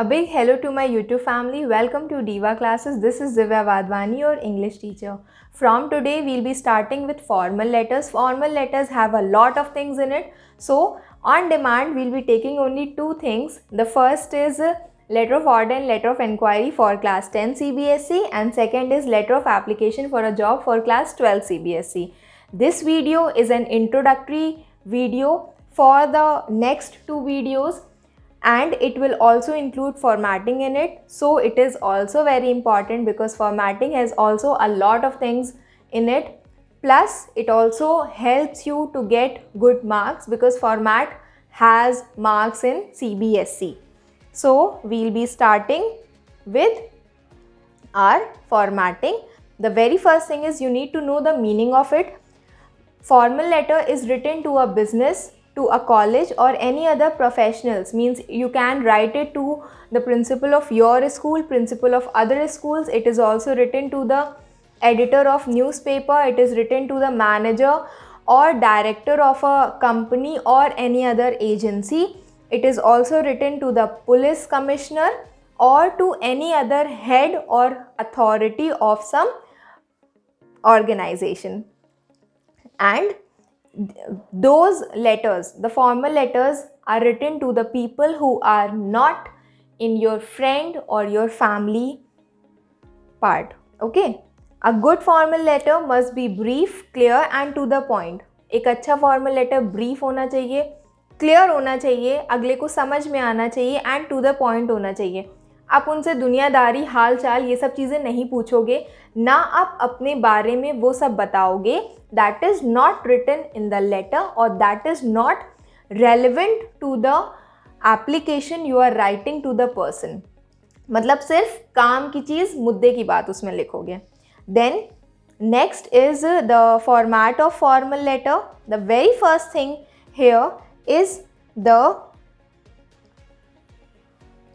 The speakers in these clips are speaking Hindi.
A big hello to my YouTube family. Welcome to Diva Classes. This is Divya Vadvani, your English teacher. From today, we'll be starting with formal letters. Formal letters have a lot of things in it. So, on demand, we'll be taking only two things. The first is letter of order and letter of inquiry for class 10 CBSE, and second is letter of application for a job for class 12 CBSE. This video is an introductory video for the next two videos, and it will also include formatting in it. So it is also very important because formatting has also a lot of things in it. Plus it also helps you to get good marks because format has marks in CBSE. So we'll be starting with our formatting. The very first thing is you need to know the meaning of it. Formal letter is written to a business, to a college or any other professionals, means you can write it to the principal of your school, principal of other schools. It is also written to the editor of newspaper. It is written to the manager or director of a company or any other agency. It is also written to the police commissioner or to any other head or authority of some organization. And those letters, the formal letters, are written to the people who are not in your friend or your family part. Okay, a good formal letter must be brief, clear and to the point. एक अच्छा फॉर्मल लेटर ब्रीफ होना चाहिए, क्लियर होना चाहिए, अगले को समझ में आना चाहिए एंड टू द पॉइंट होना चाहिए. आप उनसे दुनियादारी, हाल चाल, ये सब चीज़ें नहीं पूछोगे, ना आप अपने बारे में वो सब बताओगे. That is not written in the letter और that is not relevant to the application you are writing to the person. मतलब सिर्फ काम की चीज़, मुद्दे की बात उसमें लिखोगे. Then next is the format of formal letter. The very first thing here is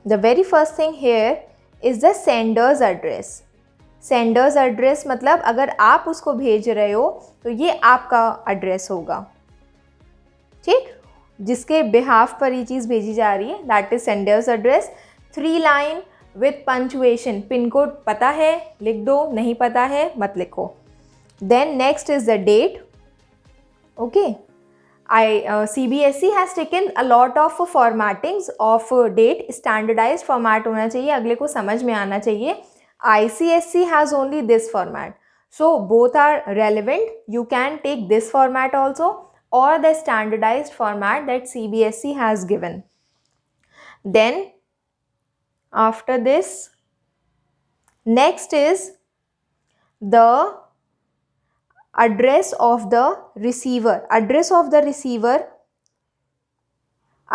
The very first thing here is the sender's address. Sender's address मतलब अगर आप उसको भेज रहे हो तो ये आपका एड्रेस होगा, ठीक, जिसके बिहाफ पर ये चीज़ भेजी जा रही है. That is sender's address. 3 line with punctuation. Pin code पता है लिख दो, नहीं पता है मत लिखो. Then next is the date. Okay, CBSE has taken a lot of formattings of date. Standardized format होना चाहिए, अगले को समझ में आना चाहिए. ICSE has only this format. So both are relevant. You can take this format also or the standardized format that CBSE has given. Then after this, next is the address of the receiver. Address of the receiver.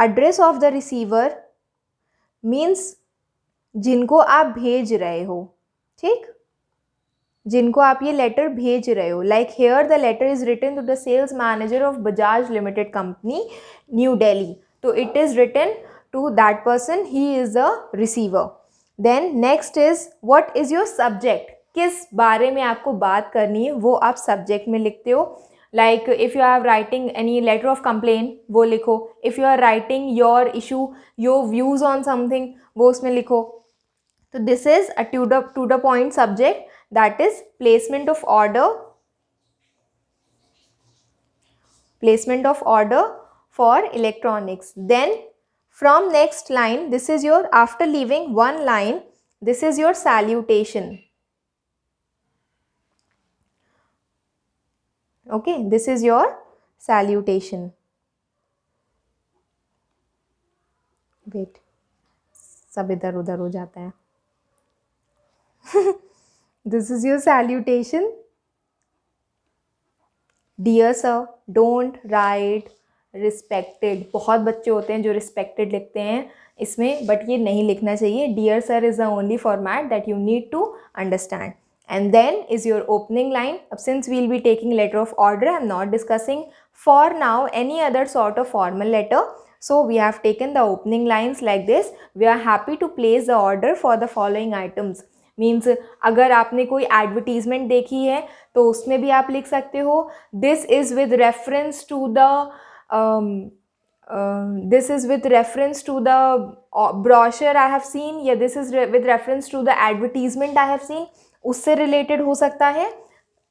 Address of the receiver means जिनको आप भेज रहे हो, ठीक, जिनको आप ये लेटर भेज रहे हो. Like here the letter is written to the sales manager of Bajaj limited company, new Delhi. तो it is written to that person, he is the receiver. Then next is what is your subject. किस बारे में आपको बात करनी है वो आप सब्जेक्ट में लिखते हो. Like if you are writing any letter of complain वो लिखो. If you are writing your issue, your views on something, वो उसमें लिखो. तो this is a to the point subject. That is placement of order. Placement of order for electronics. Then from next line, this is your, after leaving one line, this is your salutation. Okay, this is your salutation. Wait, सब इधर उधर हो जाता है. This is your salutation. Dear sir, don't write respected. बहुत बच्चे होते हैं जो respected लिखते हैं इसमें, बट ये नहीं लिखना चाहिए. Dear sir is the only format that you need to understand. And then is your opening line. Since we'll be taking letter of order, I'm not discussing for now any other sort of formal letter. So we have taken the opening lines like this. We are happy to place the order for the following items. Means अगर आपने कोई advertisement देखी है तो उसमें भी आप लिख सकते हो. This is with reference to the this is with reference to the brochure I have seen, या this is with reference to the advertisement I have seen, उससे related हो सकता है,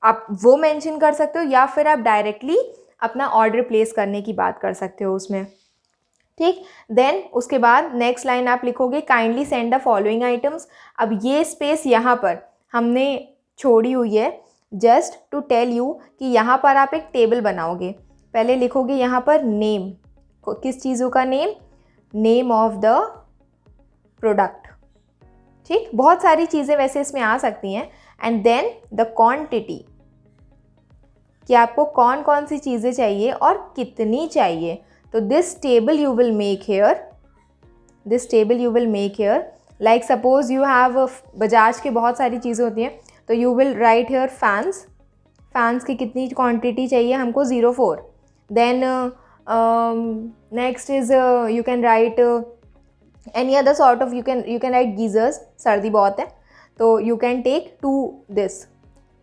आप वो मेंशन कर सकते हो, या फिर आप डायरेक्टली अपना ऑर्डर प्लेस करने की बात कर सकते हो उसमें, ठीक। देन उसके बाद नेक्स्ट लाइन आप लिखोगे kindly send the following items. अब ये स्पेस यहाँ पर हमने छोड़ी हुई है जस्ट टू टेल यू कि यहाँ पर आप एक टेबल बनाओगे। पहले लिखोगे यहाँ पर नेम, किस चीज़ों का name, name of the product, ठीक। बहुत सारी चीज़ें वैसे इसमें आ सकती हैं। एंड देन द क्वांटिटी, कि आपको कौन कौन सी चीज़ें चाहिए और कितनी चाहिए। तो this table you will make here, this table you will make here, like suppose you have Bajaj के बहुत सारी चीज़ें होती हैं, तो you will write here fans, fans की कितनी क्वांटिटी चाहिए हमको 04। Then next is you can write any other sort of, you can write geysers, सर्दी बहुत है तो you can take 2 this,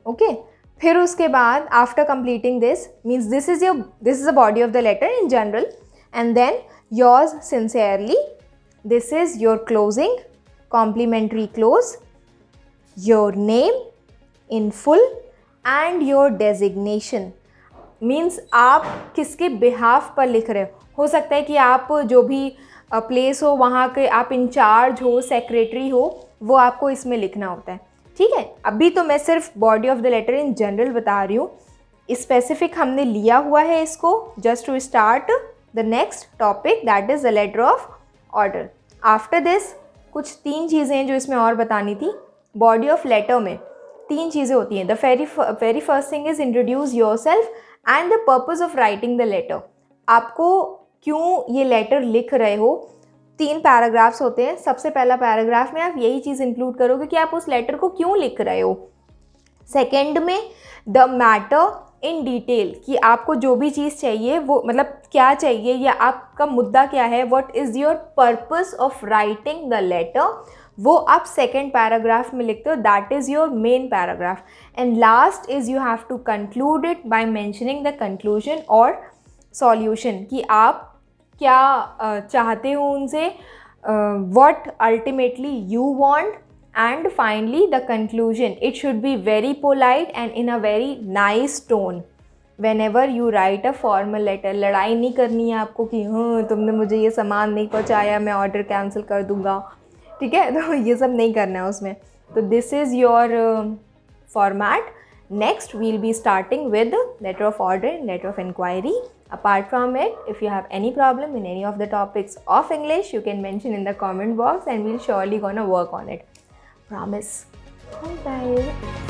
okay. फिर उसके बाद after completing this means this is the body of the letter in general, and then yours sincerely, this is your closing complimentary close, your name in full and your designation, means आप किसके बिहाफ पर लिख रहे हो सकता है कि आप जो भी प्लेस हो वहाँ के आप इंचार्ज हो, सेक्रेटरी हो, वो आपको इसमें लिखना होता है, ठीक है। अभी तो मैं सिर्फ body of the letter in general बता रही हूँ, स्पेसिफिक हमने लिया हुआ है इसको just to start the next topic that is the letter of order. After this कुछ 3 चीज़ें हैं जो इसमें और बतानी थी। बॉडी ऑफ लेटर में 3 चीज़ें होती हैं। The very first thing is introduce yourself and the purpose of writing the letter. आपको क्यों ये लेटर लिख रहे हो, 3 पैराग्राफ्स होते हैं। सबसे पहला पैराग्राफ में आप यही चीज़ इंक्लूड करोगे कि आप उस लेटर को क्यों लिख रहे हो। सेकेंड में द मैटर इन डिटेल, कि आपको जो भी चीज़ चाहिए वो मतलब क्या चाहिए या आपका मुद्दा क्या है, what is your purpose of writing the letter, वो आप सेकेंड पैराग्राफ में लिखते हो, that is your main paragraph. And last is you have to conclude it by mentioning the conclusion और सॉल्यूशन, कि आप क्या चाहते हो उनसे, what ultimately you want, and finally the conclusion. It should be very polite and in a very nice tone whenever you write a formal letter. लड़ाई नहीं करनी है आपको कि हाँ तुमने मुझे ये सामान नहीं पहुँचाया मैं ऑर्डर कैंसिल कर दूँगा, ठीक है, तो ये सब नहीं करना है उसमें। तो this is your format. Next we'll be starting with letter of order and letter of inquiry. Apart from it, if you have any problem in any of the topics of English, you can mention in the comment box and we'll surely gonna work on it. Promise. Bye guys.